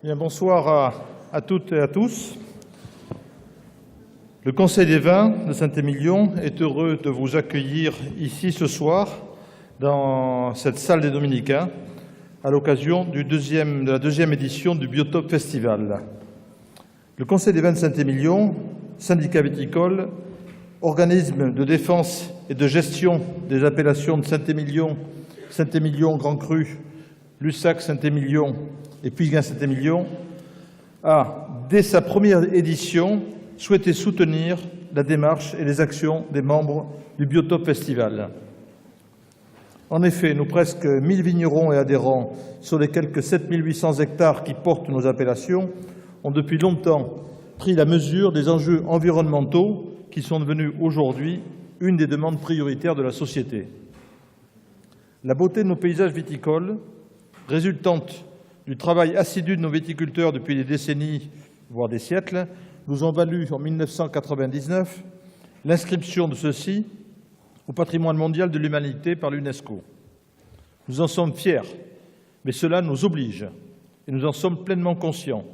Bien, bonsoir à toutes et à tous. Le Conseil des vins de Saint-Émilion est heureux de vous accueillir ici ce soir dans cette salle des Dominicains à l'occasion de la deuxième édition du Biotope Festival. Le Conseil des vins de Saint-Émilion, syndicat viticole, organisme de défense et de gestion des appellations de Saint-Émilion, Saint-Émilion Grand Cru, Lussac Saint-Émilion et Puisguin Saint-Émilion, a, dès sa première édition, souhaité soutenir la démarche et les actions des membres du Biotope Festival. En effet, nos presque 1000 vignerons et adhérents sur les quelques 7800 hectares qui portent nos appellations ont depuis longtemps pris la mesure des enjeux environnementaux qui sont devenus aujourd'hui une des demandes prioritaires de la société. La beauté de nos paysages viticoles, résultante du travail assidu de nos viticulteurs depuis des décennies, voire des siècles, nous ont valu en 1999 l'inscription de ceux-ci au patrimoine mondial de l'humanité par l'UNESCO. Nous en sommes fiers, mais cela nous oblige et nous en sommes pleinement conscients.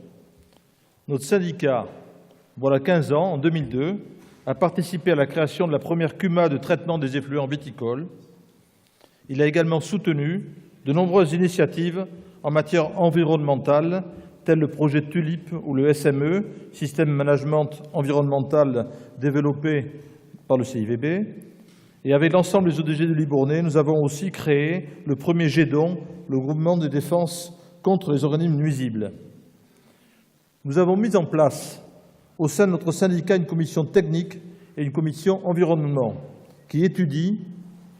Notre syndicat, voilà 15 ans, en 2002, a participé à la création de la première CUMA de traitement des effluents viticoles. Il a également soutenu de nombreuses initiatives en matière environnementale, telles le projet TULIP ou le SME, Système Management Environnemental développé par le CIVB. Et avec l'ensemble des ODG de Libournais, nous avons aussi créé le premier GEDON, le groupement de défense contre les organismes nuisibles. Nous avons mis en place au sein de notre syndicat une commission technique et une commission environnement qui étudie,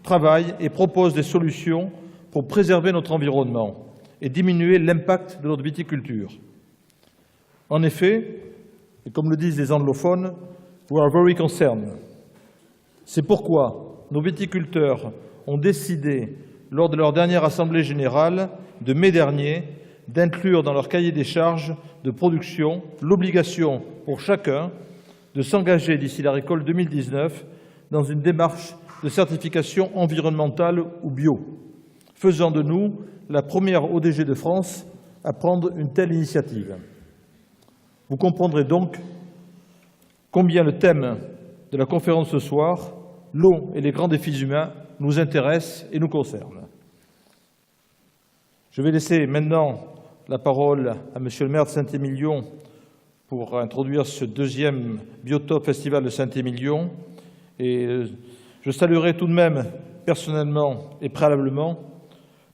travaille et propose des solutions pour préserver notre environnement et diminuer l'impact de notre viticulture. En effet, et comme le disent les anglophones, « we are very concerned ». C'est pourquoi nos viticulteurs ont décidé, lors de leur dernière assemblée générale de mai dernier, d'inclure dans leur cahier des charges de production l'obligation pour chacun de s'engager d'ici la récolte 2019 dans une démarche de certification environnementale ou bio, faisant de nous la première ODG de France à prendre une telle initiative. Vous comprendrez donc combien le thème de la conférence ce soir, l'eau et les grands défis humains, nous intéresse et nous concerne. Je vais laisser maintenant la parole à Monsieur le maire de Saint-Émilion pour introduire ce deuxième Biotope Festival de Saint-Émilion. Et je saluerai tout de même personnellement et préalablement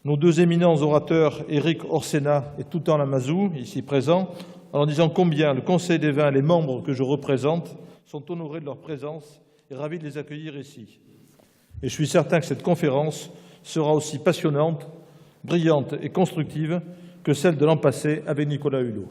nos deux éminents orateurs, Éric Orsena et Toutan Lamazou, ici présents, en leur disant combien le Conseil des vins et les membres que je représente sont honorés de leur présence et ravis de les accueillir ici. Et je suis certain que cette conférence sera aussi passionnante, brillante et constructive que celle de l'an passé avec Nicolas Hulot.